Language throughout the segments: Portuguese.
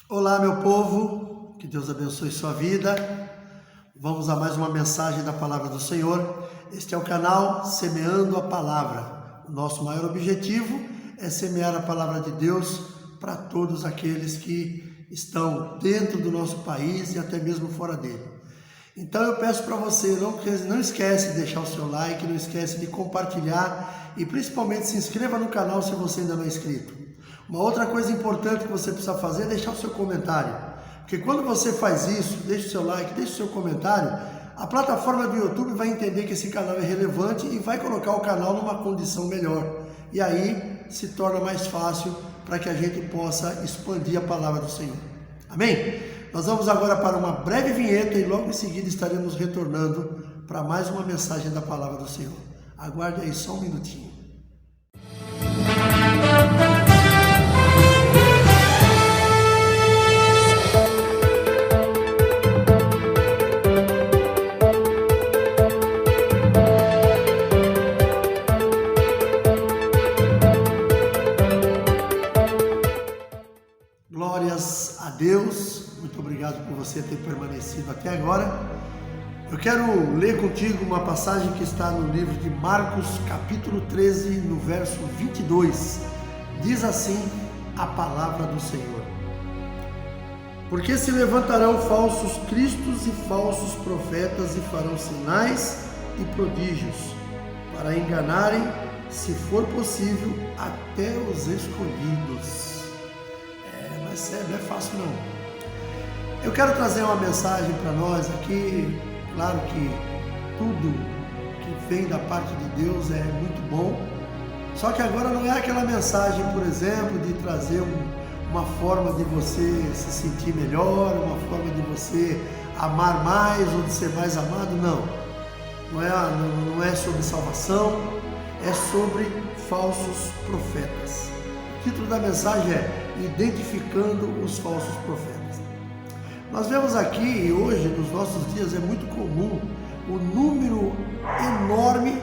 Olá, meu povo, que Deus abençoe sua vida. Vamos a mais uma mensagem da Palavra do Senhor. Este é o canal Semeando a Palavra. O nosso maior objetivo é semear a Palavra de Deus para todos aqueles que estão dentro do nosso país e até mesmo fora dele. Então eu peço para você, não esquece de deixar o seu like, não esquece de compartilhar e principalmente se inscreva no canal se você ainda não é inscrito. Uma outra coisa importante que você precisa fazer é deixar o seu comentário, porque quando você faz isso, deixa o seu like, deixa o seu comentário, a plataforma do YouTube vai entender que esse canal é relevante e vai colocar o canal numa condição melhor. E aí se torna mais fácil para que a gente possa expandir a palavra do Senhor. Amém? Nós vamos agora para uma breve vinheta e logo em seguida estaremos retornando para mais uma mensagem da palavra do Senhor. Aguarde aí só um minutinho. Glórias a Deus, muito obrigado por você ter permanecido até agora. Eu quero ler contigo uma passagem que está no livro de Marcos, capítulo 13, no verso 22. Diz assim a palavra do Senhor: Porque se levantarão falsos cristos e falsos profetas e farão sinais e prodígios, para enganarem, se for possível, até os escolhidos. Mas não é fácil não. Eu quero trazer uma mensagem para nós aqui. Claro que tudo que vem da parte de Deus é muito bom, só que agora não é aquela mensagem, por exemplo, de trazer uma forma de você se sentir melhor, uma forma de você amar mais ou de ser mais amado, não é sobre salvação, é sobre falsos profetas. O título da mensagem é Identificando os falsos profetas. Nós vemos aqui hoje, nos nossos dias, é muito comum o número enorme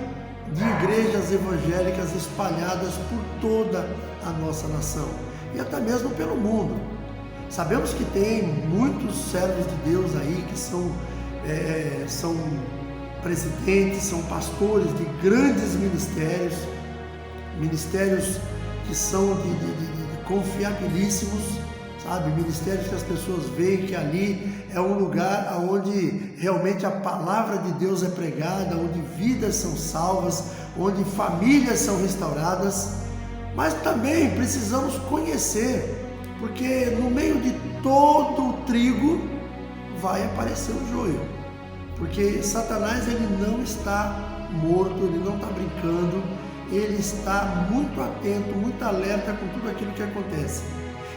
de igrejas evangélicas espalhadas por toda a nossa nação e até mesmo pelo mundo. Sabemos que tem muitos servos de Deus aí que são presidentes, são pastores de grandes ministérios que são de confiabilíssimos, sabe? Ministérios que as pessoas veem que ali é um lugar onde realmente a palavra de Deus é pregada, onde vidas são salvas, onde famílias são restauradas. Mas também precisamos conhecer, porque no meio de todo o trigo vai aparecer o joio, porque Satanás ele não está morto, ele não está brincando, ele está muito atento, muito alerta com tudo aquilo que acontece.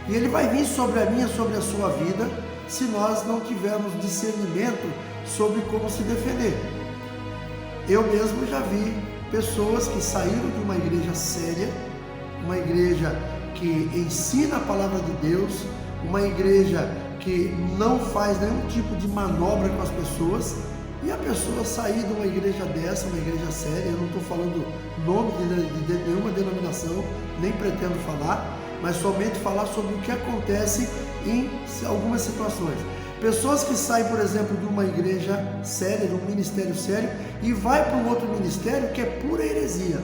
E ele vai vir sobre a minha, sobre a sua vida, se nós não tivermos discernimento sobre como se defender. Eu mesmo já vi pessoas que saíram de uma igreja séria, uma igreja que ensina a palavra de Deus, uma igreja que não faz nenhum tipo de manobra com as pessoas, e a pessoa sair de uma igreja dessa, uma igreja séria, eu não estou falando nome de nenhuma denominação, nem pretendo falar, mas somente falar sobre o que acontece em algumas situações. Pessoas que saem, por exemplo, de uma igreja séria, de um ministério sério, e vai para um outro ministério que é pura heresia.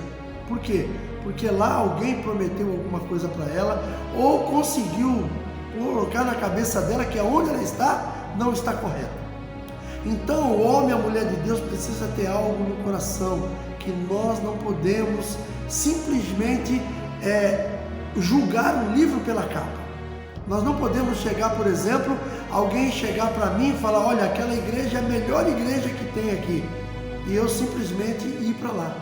Por quê? Porque lá alguém prometeu alguma coisa para ela, ou conseguiu colocar na cabeça dela que aonde ela está, não está correto. Então o homem e a mulher de Deus precisa ter algo no coração, que nós não podemos simplesmente julgar um livro pela capa. Nós não podemos chegar, por exemplo, alguém chegar para mim e falar, olha, aquela igreja é a melhor igreja que tem aqui, e eu simplesmente ir para lá.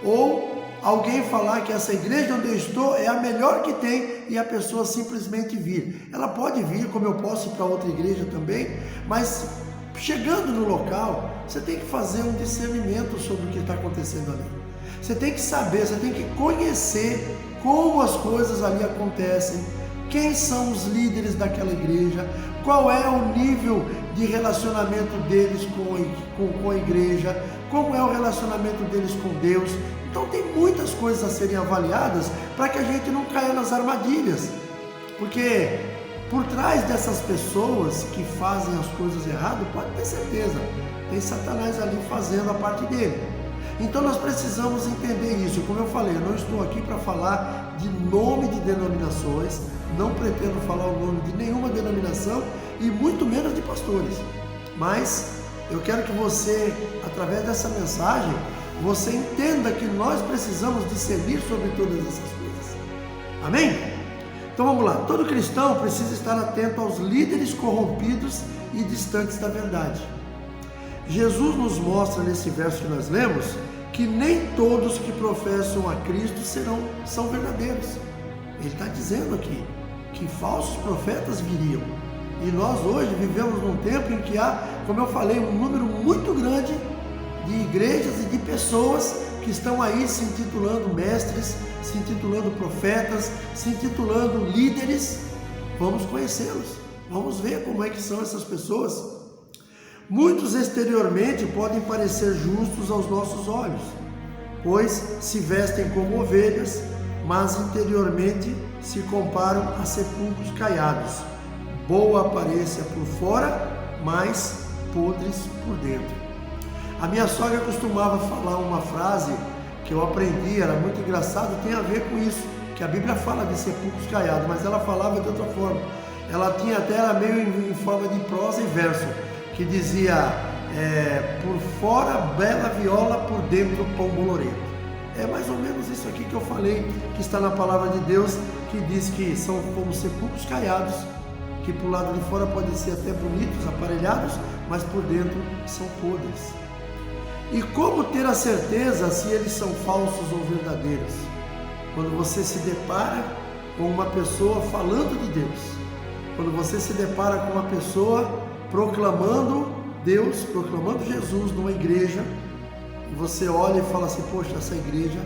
Ou alguém falar que essa igreja onde eu estou é a melhor que tem e a pessoa simplesmente vir. Ela pode vir, como eu posso ir para outra igreja também, mas chegando no local, você tem que fazer um discernimento sobre o que está acontecendo ali. Você tem que saber, você tem que conhecer como as coisas ali acontecem, quem são os líderes daquela igreja, qual é o nível de relacionamento deles com a igreja, como é o relacionamento deles com Deus. Então tem muitas coisas a serem avaliadas para que a gente não caia nas armadilhas, porque por trás dessas pessoas que fazem as coisas erradas, pode ter certeza, tem Satanás ali fazendo a parte dele. Então nós precisamos entender isso. Como eu falei, eu não estou aqui para falar de nome de denominações, não pretendo falar o nome de nenhuma denominação e muito menos de pastores. Mas eu quero que você, através dessa mensagem, você entenda que nós precisamos discernir sobre todas essas coisas. Amém? Então vamos lá. Todo cristão precisa estar atento aos líderes corrompidos e distantes da verdade. Jesus nos mostra nesse verso que nós lemos que nem todos que professam a Cristo são verdadeiros. Ele está dizendo aqui que falsos profetas viriam. E nós hoje vivemos num tempo em que há, como eu falei, um número muito grande de igrejas e de pessoas que estão aí se intitulando mestres, se intitulando profetas, se intitulando líderes. Vamos conhecê-los, vamos ver como é que são essas pessoas. Muitos exteriormente podem parecer justos aos nossos olhos, pois se vestem como ovelhas, mas interiormente se comparam a sepulcros caiados, boa aparência por fora, mas podres por dentro. A minha sogra costumava falar uma frase que eu aprendi, era muito engraçado, tem a ver com isso, que a Bíblia fala de sepulcros caiados, mas ela falava de outra forma. Ela tinha até, era meio em forma de prosa e verso, que dizia, por fora bela viola, por dentro pão boloreto. É mais ou menos isso aqui que eu falei, que está na palavra de Deus, que diz que são como sepulcros caiados, que por lado de fora podem ser até bonitos, aparelhados, mas por dentro são podres. E como ter a certeza se eles são falsos ou verdadeiros? Quando você se depara com uma pessoa falando de Deus, quando você se depara com uma pessoa proclamando Deus, proclamando Jesus numa igreja, e você olha e fala assim, poxa, essa igreja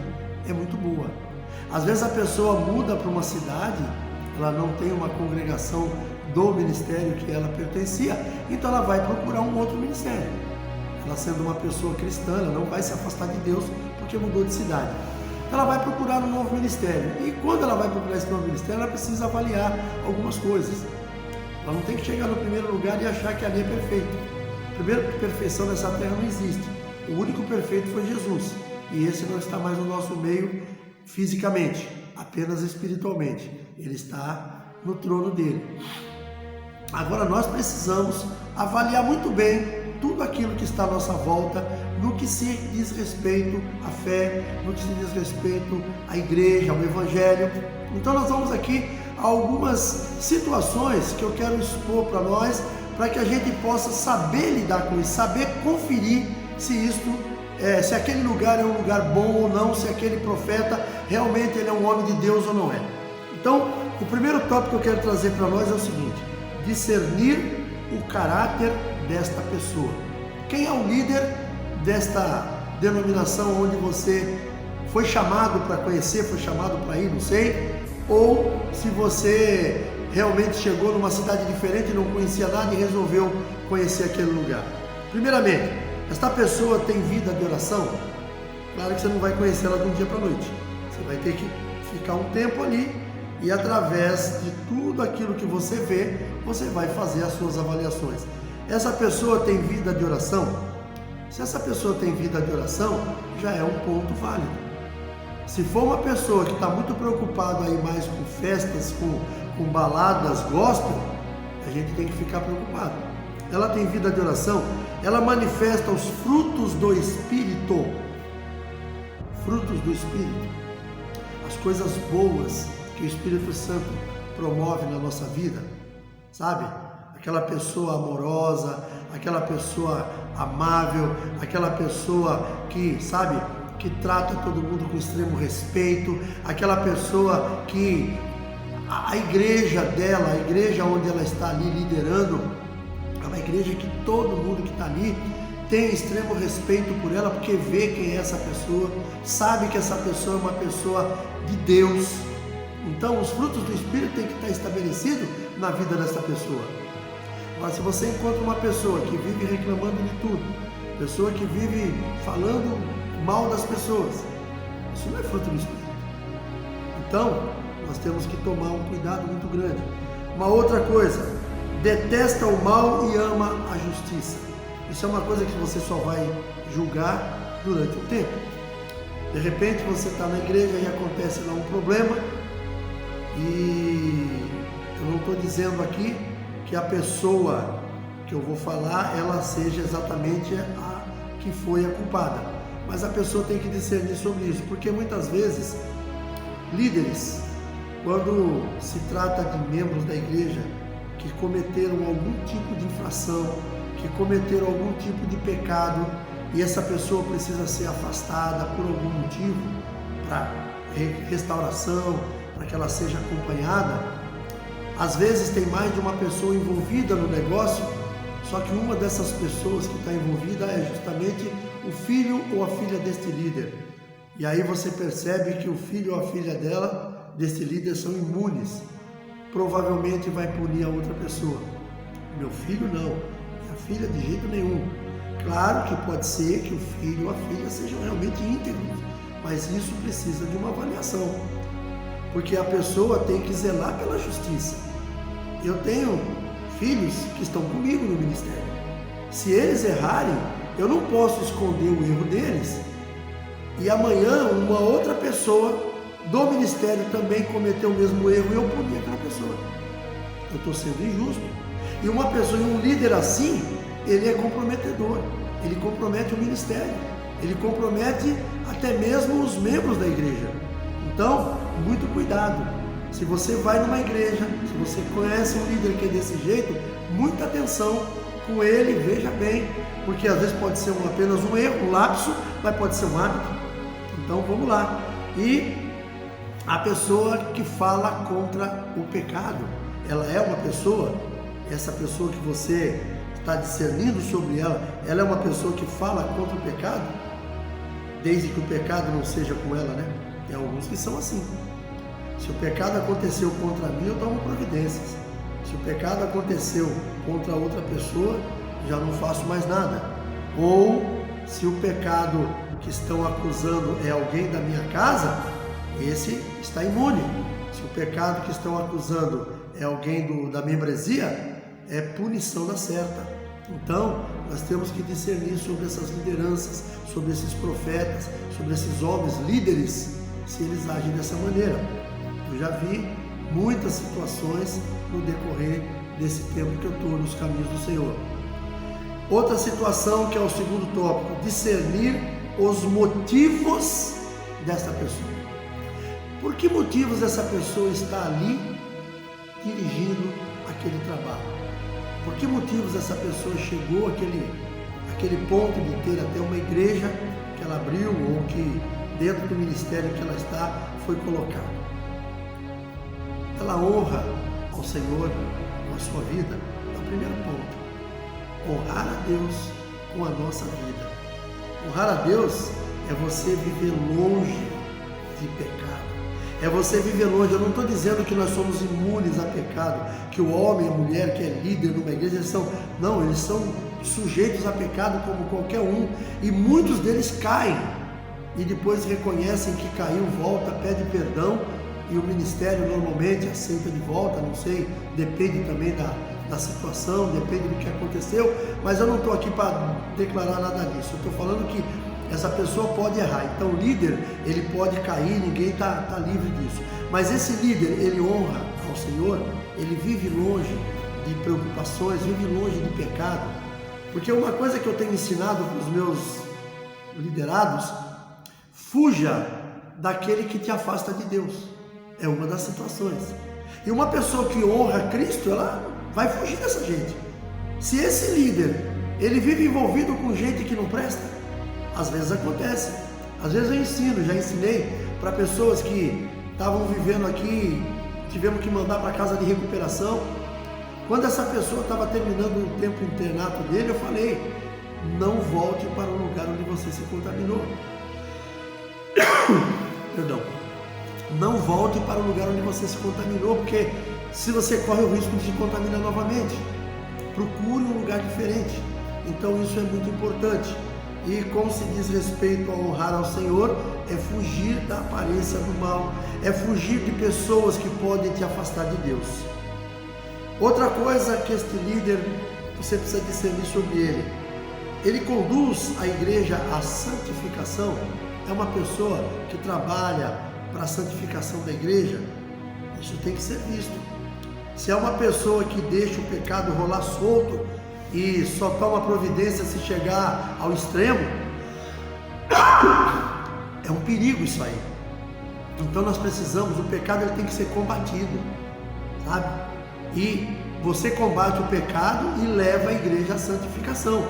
é muito boa. Às vezes a pessoa muda para uma cidade, ela não tem uma congregação do ministério que ela pertencia, então ela vai procurar um outro ministério. Ela sendo uma pessoa cristã, ela não vai se afastar de Deus porque mudou de cidade. Então ela vai procurar um novo ministério, e quando ela vai procurar esse novo ministério, ela precisa avaliar algumas coisas. Ela não tem que chegar no primeiro lugar e achar que ali é perfeito. Primeiro, perfeição nessa terra não existe. O único perfeito foi Jesus. E esse não está mais no nosso meio fisicamente, apenas espiritualmente. Ele está no trono dele. Agora nós precisamos avaliar muito bem tudo aquilo que está à nossa volta, no que se diz respeito à fé, no que se diz respeito à igreja, ao evangelho. Então nós vamos aqui algumas situações que eu quero expor para nós, para que a gente possa saber lidar com isso, saber conferir se se aquele lugar é um lugar bom ou não, se aquele profeta realmente ele é um homem de Deus ou não é. Então, o primeiro tópico que eu quero trazer para nós é o seguinte: discernir o caráter desta pessoa. Quem é o líder desta denominação onde você foi chamado para conhecer, foi chamado para ir, não sei, ou se você realmente chegou numa cidade diferente, não conhecia nada e resolveu conhecer aquele lugar. Primeiramente, esta pessoa tem vida de oração? Claro que você não vai conhecer ela de um dia para a noite. Você vai ter que ficar um tempo ali e através de tudo aquilo que você vê, você vai fazer as suas avaliações. Essa pessoa tem vida de oração? Se essa pessoa tem vida de oração, já é um ponto válido. Se for uma pessoa que está muito preocupada aí mais com festas, com baladas gospel, a gente tem que ficar preocupado. Ela tem vida de oração? Ela manifesta os frutos do Espírito. Frutos do Espírito. As coisas boas que o Espírito Santo promove na nossa vida, sabe? Aquela pessoa amorosa, aquela pessoa amável, aquela pessoa que, sabe, que trata todo mundo com extremo respeito, aquela pessoa que a igreja dela, a igreja onde ela está ali liderando, é uma igreja que todo mundo que está ali tem extremo respeito por ela, porque vê quem é essa pessoa, sabe que essa pessoa é uma pessoa de Deus. Então os frutos do Espírito têm que estar estabelecidos na vida dessa pessoa. Mas se você encontra uma pessoa que vive reclamando de tudo, pessoa que vive falando mal das pessoas, isso não é fruto do Espírito. Então, nós temos que tomar um cuidado muito grande. Uma outra coisa, detesta o mal e ama a justiça. Isso é uma coisa que você só vai julgar durante o tempo. De repente você está na igreja e acontece lá um problema, e eu não estou dizendo aqui que a pessoa que eu vou falar, ela seja exatamente a que foi a culpada, mas a pessoa tem que discernir sobre isso, porque muitas vezes líderes, quando se trata de membros da igreja que cometeram algum tipo de infração, que cometeram algum tipo de pecado, e essa pessoa precisa ser afastada por algum motivo, para restauração, para que ela seja acompanhada, às vezes tem mais de uma pessoa envolvida no negócio, só que uma dessas pessoas que está envolvida é justamente o filho ou a filha deste líder. E aí você percebe que o filho ou a filha dela, desse líder, são imunes. Provavelmente vai punir a outra pessoa. Meu filho não, minha filha de jeito nenhum. Claro que pode ser que o filho ou a filha sejam realmente íntegros, mas isso precisa de uma avaliação, porque a pessoa tem que zelar pela justiça. Eu tenho filhos que estão comigo no ministério. Se eles errarem, eu não posso esconder o erro deles e amanhã uma outra pessoa do ministério também cometeu o mesmo erro e eu punir aquela pessoa. Eu estou sendo injusto. E uma pessoa, um líder assim, ele é comprometedor, ele compromete o ministério, ele compromete até mesmo os membros da igreja. Então, muito cuidado. Se você vai numa igreja, se você conhece um líder que é desse jeito, muita atenção com ele, veja bem, porque às vezes pode ser apenas um erro, um lapso, mas pode ser um hábito. Então vamos lá. E a pessoa que fala contra o pecado, ela é uma pessoa, essa pessoa que você está discernindo sobre ela, ela é uma pessoa que fala contra o pecado, desde que o pecado não seja com ela, né? Tem alguns que são assim. Se o pecado aconteceu contra mim, eu tomo providências. Se o pecado aconteceu contra outra pessoa, já não faço mais nada. Ou se o pecado que estão acusando é alguém da minha casa, esse está imune. Se o pecado que estão acusando é alguém da membresia, é punição na certa. Então, nós temos que discernir sobre essas lideranças, sobre esses profetas, sobre esses homens líderes, se eles agem dessa maneira. Eu já vi muitas situações no decorrer desse tempo que eu estou nos caminhos do Senhor. Outra situação, que é o segundo tópico, discernir os motivos dessa pessoa. Por que motivos essa pessoa está ali dirigindo aquele trabalho? Por que motivos essa pessoa chegou àquele ponto de ter até uma igreja que ela abriu, ou que dentro do ministério que ela está foi colocada? Ela honra ao Senhor com a sua vida? É o primeiro ponto. Honrar a Deus com a nossa vida. Honrar a Deus é você viver longe de pecado. É você viver longe. Eu não estou dizendo que nós somos imunes a pecado, que o homem e a mulher que é líder numa igreja, eles são sujeitos a pecado como qualquer um, e muitos deles caem, e depois reconhecem que caiu, volta, pede perdão, e o ministério normalmente aceita de volta, não sei, depende também da situação, depende do que aconteceu, mas eu não estou aqui para declarar nada disso. Eu estou falando que essa pessoa pode errar. Então o líder, ele pode cair, ninguém está livre disso. Mas esse líder, ele honra ao Senhor, ele vive longe de preocupações, vive longe de pecado. Porque uma coisa que eu tenho ensinado para os meus liderados, fuja daquele que te afasta de Deus. É uma das situações. E uma pessoa que honra Cristo, ela vai fugir dessa gente. Se esse líder, ele vive envolvido com gente que não presta, às vezes acontece. Às vezes eu já ensinei para pessoas que estavam vivendo aqui, tivemos que mandar para casa de recuperação. Quando essa pessoa estava terminando o tempo internato dele, eu falei: não volte para o lugar onde você se contaminou. Perdão. Não volte para o lugar onde você se contaminou, porque se você corre o risco de se contaminar novamente, procure um lugar diferente. Então isso é muito importante. E como se diz respeito a honrar ao Senhor, é fugir da aparência do mal, é fugir de pessoas que podem te afastar de Deus. Outra coisa que este líder, você precisa discernir sobre ele. Ele conduz a igreja à santificação? É uma pessoa que trabalha para a santificação da igreja? Isso tem que ser visto. Se é uma pessoa que deixa o pecado rolar solto e só toma providência se chegar ao extremo, é um perigo isso aí. Então nós precisamos, o pecado ele tem que ser combatido, sabe? E você combate o pecado e leva a igreja à santificação.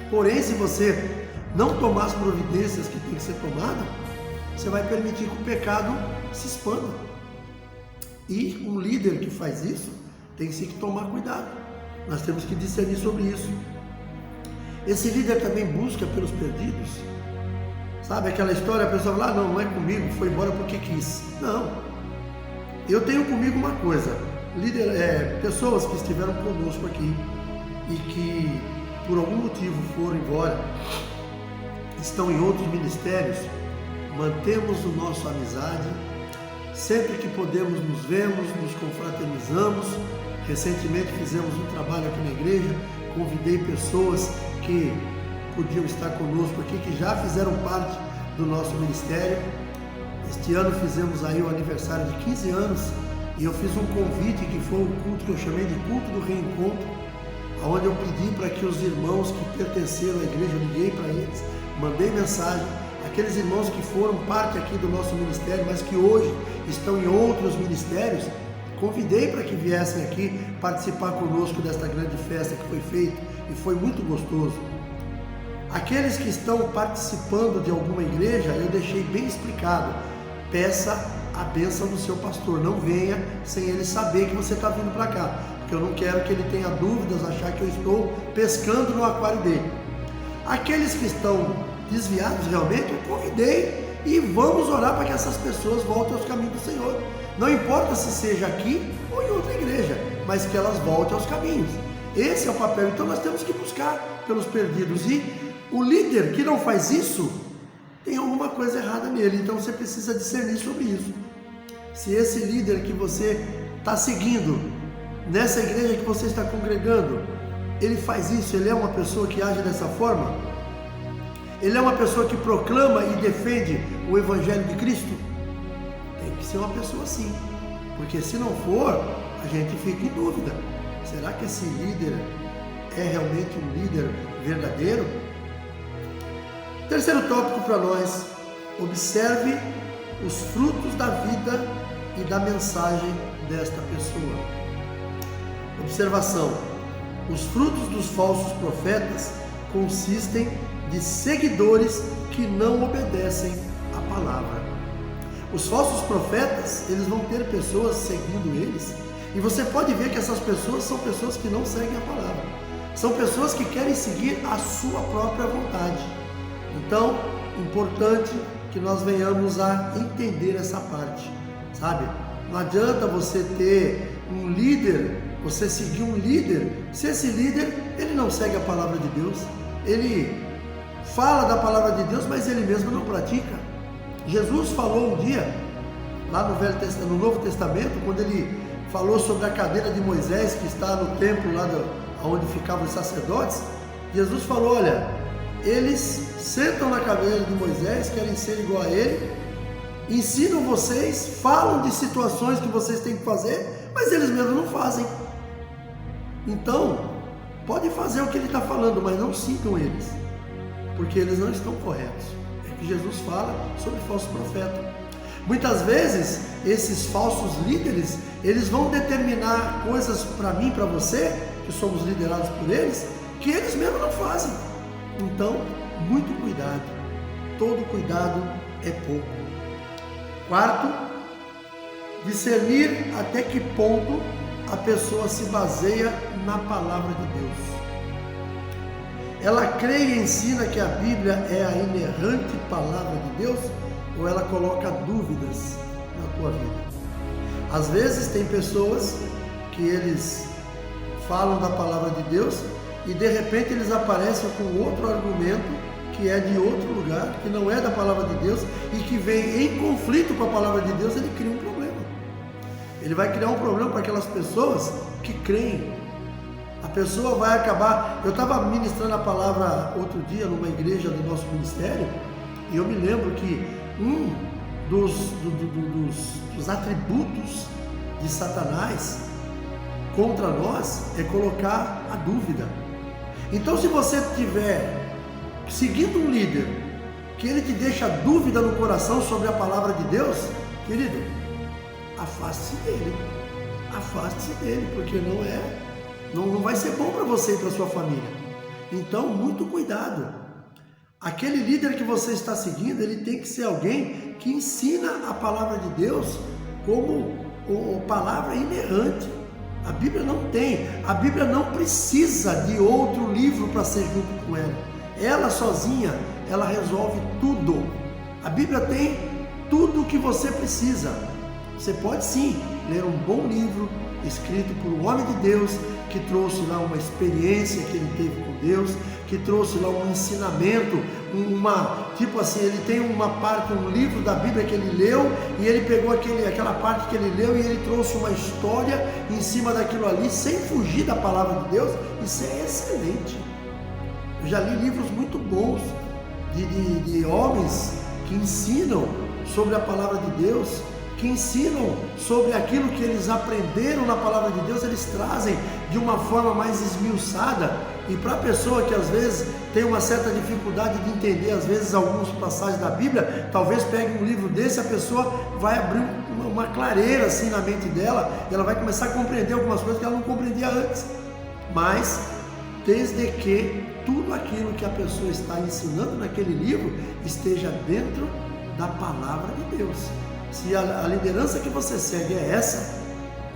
Porém, se você não tomar as providências que tem que ser tomada, você vai permitir que o pecado se expanda. E um líder que faz isso tem que tomar cuidado. Nós temos que discernir sobre isso. Esse líder também busca pelos perdidos. Sabe aquela história, a pessoa fala, não é comigo, foi embora porque quis. Não. Eu tenho comigo uma coisa, pessoas que estiveram conosco aqui e que por algum motivo foram embora, estão em outros ministérios, mantemos a nossa amizade, sempre que podemos nos vemos, nos confraternizamos. Recentemente fizemos um trabalho aqui na igreja, convidei pessoas que podiam estar conosco aqui, que já fizeram parte do nosso ministério. Este ano fizemos aí o aniversário de 15 anos e eu fiz um convite que foi um culto que eu chamei de culto do reencontro, onde eu pedi para que os irmãos que pertenceram à igreja, eu liguei para eles, mandei mensagem, aqueles irmãos que foram parte aqui do nosso ministério, mas que hoje estão em outros ministérios, convidei para que viessem aqui participar conosco desta grande festa que foi feita e foi muito gostoso. Aqueles que estão participando de alguma igreja, eu deixei bem explicado, peça a bênção do seu pastor, não venha sem ele saber que você está vindo para cá, porque eu não quero que ele tenha dúvidas, achar que eu estou pescando no aquário dele. Aqueles que estão desviados realmente, eu convidei e vamos orar para que essas pessoas voltem aos caminhos do Senhor. Não importa se seja aqui ou em outra igreja, mas que elas voltem aos caminhos. Esse é o papel, então nós temos que buscar pelos perdidos. E o líder que não faz isso, tem alguma coisa errada nele, então você precisa discernir sobre isso. Se esse líder que você está seguindo, nessa igreja que você está congregando, ele faz isso, ele é uma pessoa que age dessa forma, ele é uma pessoa que proclama e defende o Evangelho de Cristo, tem que ser uma pessoa assim, porque se não for, a gente fica em dúvida, será que esse líder é realmente um líder verdadeiro? Terceiro tópico para nós, observe os frutos da vida e da mensagem desta pessoa. Observação, os frutos dos falsos profetas consistem de seguidores que não obedecem à palavra. Os falsos profetas, eles vão ter pessoas seguindo eles, e você pode ver que essas pessoas são pessoas que não seguem a palavra, são pessoas que querem seguir a sua própria vontade. Então, importante que nós venhamos a entender essa parte, sabe? Não adianta você ter um líder, você seguir um líder, se esse líder, ele não segue a palavra de Deus, ele fala da palavra de Deus, mas ele mesmo não pratica. Jesus falou um dia, lá no Novo Testamento, quando ele falou sobre a cadeira de Moisés, que está no templo lá onde ficavam os sacerdotes, Jesus falou, olha, eles sentam na cadeira de Moisés, querem ser igual a ele, ensinam vocês, falam de situações que vocês têm que fazer, mas eles mesmos não fazem. Então, pode fazer o que ele está falando, mas não sigam eles, porque eles não estão corretos. É que Jesus fala sobre falso profeta. Muitas vezes, esses falsos líderes, eles vão determinar coisas para mim, para você, que somos liderados por eles, que eles mesmos não fazem. Então, muito cuidado, todo cuidado é pouco. Quarto, discernir até que ponto a pessoa se baseia na palavra de Deus. Ela crê e ensina que a Bíblia é a inerrante palavra de Deus, ou ela coloca dúvidas na tua vida? Às vezes tem pessoas que eles falam da palavra de Deus e de repente eles aparecem com outro argumento que é de outro lugar, que não é da palavra de Deus e que vem em conflito com a palavra de Deus, ele cria um problema. Ele vai criar um problema para aquelas pessoas que creem. A pessoa vai acabar... Eu estava ministrando a palavra outro dia numa igreja do nosso ministério, e eu me lembro que um dos atributos de Satanás contra nós é colocar a dúvida. Então, se você estiver seguindo um líder que ele te deixa dúvida no coração sobre a palavra de Deus, querido, afaste-se dele. Afaste-se dele, porque não vai ser bom para você e para sua família. Então, muito cuidado. Aquele líder que você está seguindo, ele tem que ser alguém que ensina a palavra de Deus como palavra inerrante. A Bíblia não tem, a Bíblia não precisa de outro livro para ser junto com ela. Ela sozinha, ela resolve tudo. A Bíblia tem tudo o que você precisa. Você pode sim ler um bom livro, escrito por um homem de Deus, que trouxe lá uma experiência que ele teve com Deus, que trouxe lá um ensinamento, tipo assim, ele tem uma parte, um livro da Bíblia que ele leu, e ele pegou aquela parte que ele leu e ele trouxe uma história em cima daquilo ali, sem fugir da palavra de Deus. Isso é excelente. Eu já li livros muito bons de homens que ensinam sobre a palavra de Deus, que ensinam sobre aquilo que eles aprenderam na palavra de Deus, eles trazem de uma forma mais esmiuçada. E para a pessoa que às vezes tem uma certa dificuldade de entender, às vezes, algumas passagens da Bíblia, talvez pegue um livro desse, a pessoa vai abrir uma clareira assim na mente dela, e ela vai começar a compreender algumas coisas que ela não compreendia antes. Mas, desde que tudo aquilo que a pessoa está ensinando naquele livro esteja dentro da palavra de Deus. Se a liderança que você segue é essa,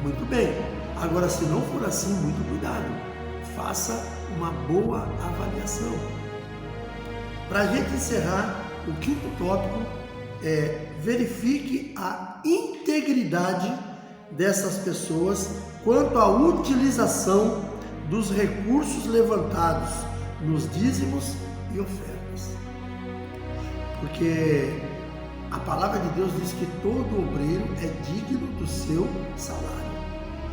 muito bem. Agora, se não for assim, muito cuidado. Faça uma boa avaliação. Para a gente encerrar, o quinto tópico é: verifique a integridade dessas pessoas quanto à utilização dos recursos levantados nos dízimos e ofertas. Porque a palavra de Deus diz que todo obreiro é digno do seu salário.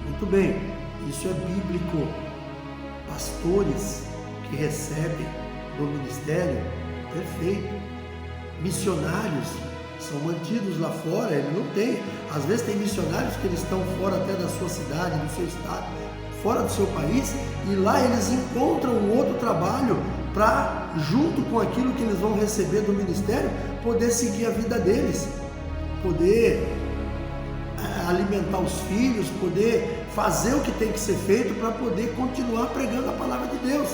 Muito bem, isso é bíblico. Pastores que recebem do ministério, perfeito. Missionários são mantidos lá fora, ele não tem. Às vezes tem missionários que eles estão fora até da sua cidade, do seu estado, fora do seu país, e lá eles encontram um outro trabalho para, junto com aquilo que eles vão receber do ministério, poder seguir a vida deles, poder alimentar os filhos, poder fazer o que tem que ser feito para poder continuar pregando a palavra de Deus.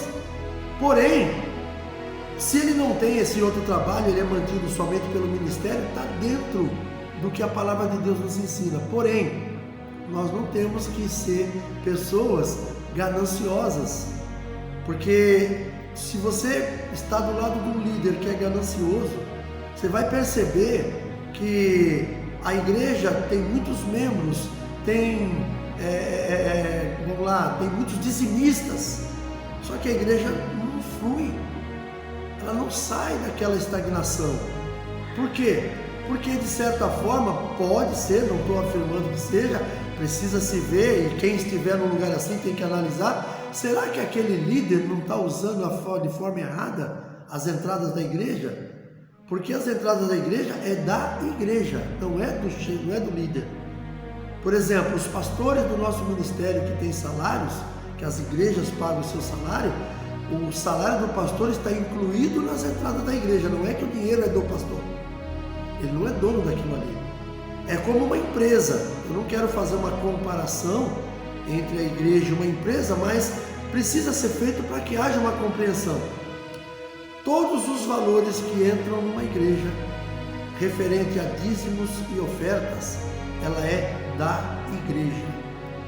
Porém, se ele não tem esse outro trabalho, ele é mantido somente pelo ministério, está dentro do que a palavra de Deus nos ensina. Porém, nós não temos que ser pessoas gananciosas, porque se você está do lado de um líder que é ganancioso, você vai perceber que a igreja tem muitos membros, tem muitos dizimistas, só que a igreja não flui, ela não sai daquela estagnação. Por quê? Porque de certa forma, pode ser, não estou afirmando que seja, precisa se ver, e quem estiver num lugar assim tem que analisar, será que aquele líder não está usando de forma errada as entradas da igreja? Porque as entradas da igreja é da igreja, não é do líder. Por exemplo, os pastores do nosso ministério que tem salários, que as igrejas pagam o seu salário, o salário do pastor está incluído nas entradas da igreja, não é que o dinheiro é do pastor. Ele não é dono daquilo ali. É como uma empresa. Eu não quero fazer uma comparação entre a igreja e uma empresa, mas precisa ser feito para que haja uma compreensão. Todos os valores que entram numa igreja, referente a dízimos e ofertas, ela é da igreja.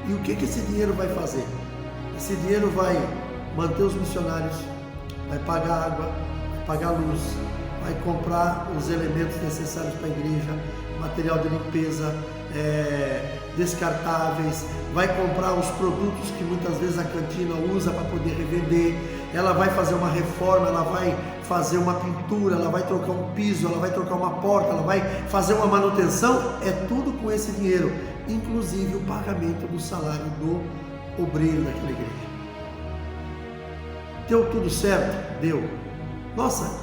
E o que esse dinheiro vai fazer? Esse dinheiro vai manter os missionários, vai pagar água, vai pagar luz, vai comprar os elementos necessários para a igreja, material de limpeza, descartáveis, vai comprar os produtos que muitas vezes a cantina usa para poder revender, ela vai fazer uma reforma, ela vai fazer uma pintura, ela vai trocar um piso, ela vai trocar uma porta, ela vai fazer uma manutenção, é tudo com esse dinheiro. inclusive o pagamento do salário do obreiro daquela igreja. Deu tudo certo? Deu. Nossa,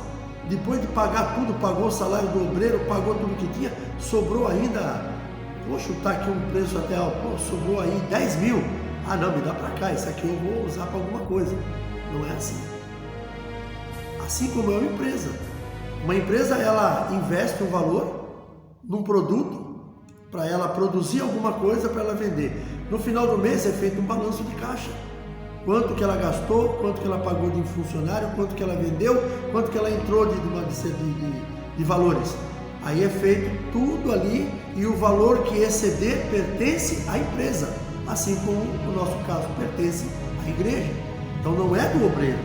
depois de pagar tudo, pagou o salário do obreiro, pagou tudo que tinha, sobrou ainda, vou chutar aqui um preço até alto, sobrou aí 10 mil. Ah não, me dá para cá, isso aqui eu vou usar para alguma coisa. Não é assim. Assim como é uma empresa. Uma empresa, ela investe um valor num produto para ela produzir alguma coisa para ela vender. No final do mês é feito um balanço de caixa. Quanto que ela gastou, quanto que ela pagou de funcionário, quanto que ela vendeu, quanto que ela entrou de valores. Aí é feito tudo ali e o valor que exceder pertence à empresa, assim como no nosso caso pertence à igreja. Então não é do obreiro.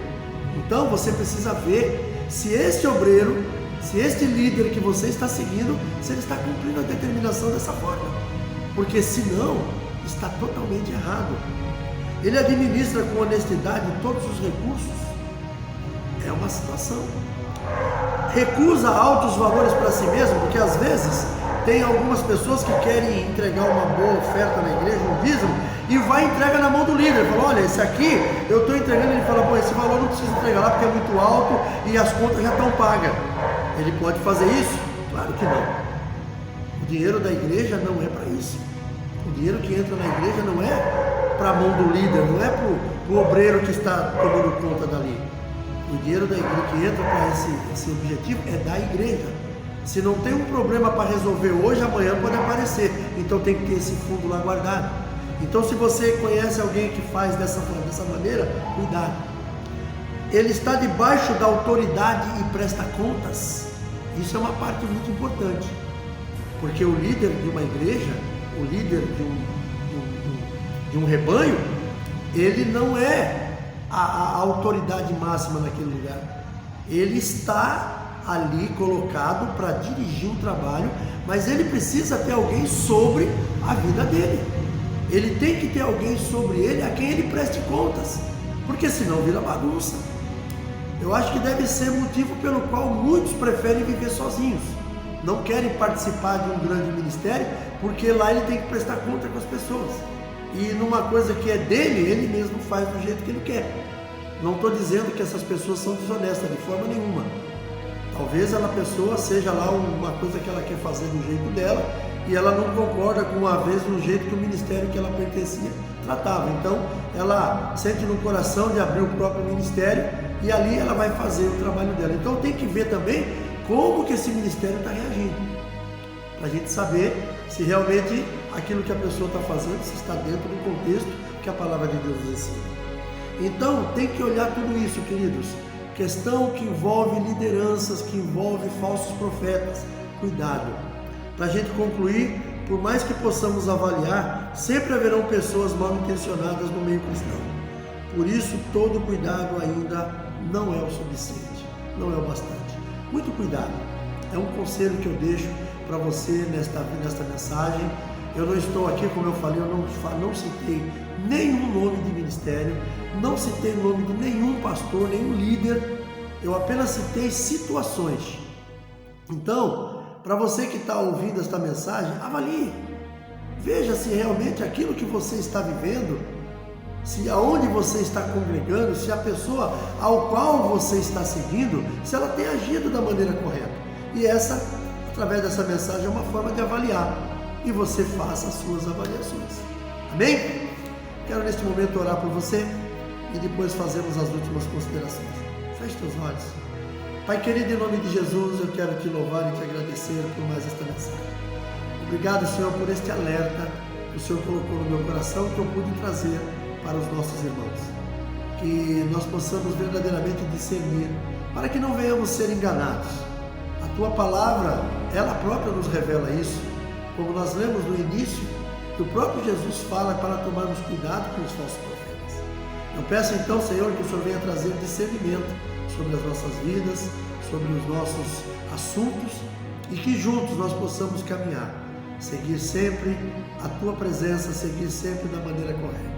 Então você precisa ver se este obreiro, se este líder que você está seguindo, se ele está cumprindo a determinação dessa forma. Porque senão está totalmente errado. Ele administra com honestidade todos os recursos. É uma situação. Recusa altos valores para si mesmo, porque às vezes tem algumas pessoas que querem entregar uma boa oferta na igreja, um dízimo, e vai e entrega na mão do líder. Fala, olha, esse aqui eu estou entregando. Ele fala, bom, esse valor não precisa entregar lá porque é muito alto e as contas já estão pagas. Ele pode fazer isso? Claro que não. O dinheiro da igreja não é para isso. O dinheiro que entra na igreja não é para a mão do líder, não é para o obreiro que está tomando conta dali. O dinheiro da igreja que entra para esse objetivo é da igreja. Se não tem um problema para resolver hoje, amanhã pode aparecer. Então tem que ter esse fundo lá guardado. Então se você conhece alguém que faz dessa maneira, cuidado. Ele está debaixo da autoridade e presta contas. Isso é uma parte muito importante. Porque o líder de uma igreja, o líder de um rebanho, ele não é a autoridade máxima naquele lugar. Ele está ali colocado para dirigir um trabalho, mas ele precisa ter alguém sobre a vida dele. Ele tem que ter alguém sobre ele a quem ele preste contas, porque senão vira bagunça. Eu acho que deve ser motivo pelo qual muitos preferem viver sozinhos. Não querem participar de um grande ministério, porque lá ele tem que prestar conta com as pessoas. E numa coisa que é dele, ele mesmo faz do jeito que ele quer. Não estou dizendo que essas pessoas são desonestas de forma nenhuma. Talvez a pessoa seja lá uma coisa que ela quer fazer do jeito dela e ela não concorda com uma vez no jeito que o ministério que ela pertencia tratava. Então ela sente no coração de abrir o próprio ministério e ali ela vai fazer o trabalho dela. Então tem que ver também como que esse ministério está reagindo, para a gente saber se realmente aquilo que a pessoa está fazendo se está dentro do contexto que a palavra de Deus nos ensina. Então tem que olhar tudo isso, queridos. Questão que envolve lideranças, que envolve falsos profetas. Cuidado. Para a gente concluir, por mais que possamos avaliar, sempre haverão pessoas mal intencionadas no meio cristão. Por isso, todo cuidado ainda não é o suficiente, não é o bastante. Muito cuidado. É um conselho que eu deixo para você nesta mensagem. Eu não estou aqui, como eu falei, eu não citei nenhum nome de ministério, não citei o nome de nenhum pastor, nenhum líder, eu apenas citei situações. Então, para você que está ouvindo esta mensagem, avalie, veja se realmente aquilo que você está vivendo, se aonde você está congregando, se a pessoa ao qual você está seguindo, se ela tem agido da maneira correta. E essa, através dessa mensagem, é uma forma de avaliar. E você faça as suas avaliações. Amém? Quero neste momento orar por você e depois fazermos as últimas considerações. Feche teus olhos. Pai querido, em nome de Jesus, eu quero te louvar e te agradecer por mais esta mensagem. Obrigado, Senhor, por este alerta que o Senhor colocou no meu coração, que eu pude trazer para os nossos irmãos. Que nós possamos verdadeiramente discernir, para que não venhamos ser enganados. A tua palavra, ela própria nos revela isso. Como nós lemos no início, que o próprio Jesus fala para tomarmos cuidado com os falsos profetas. Eu peço então, Senhor, que o Senhor venha trazer discernimento sobre as nossas vidas, sobre os nossos assuntos e que juntos nós possamos caminhar, seguir sempre a Tua presença, seguir sempre da maneira correta.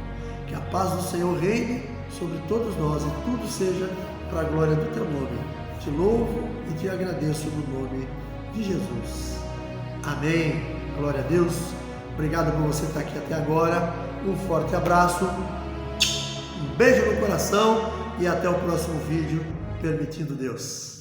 Que a paz do Senhor reine sobre todos nós e tudo seja para a glória do Teu nome. Te louvo e te agradeço no nome de Jesus. Amém. Glória a Deus. Obrigado por você estar aqui até agora. Um forte abraço, um beijo no coração e até o próximo vídeo, permitindo Deus.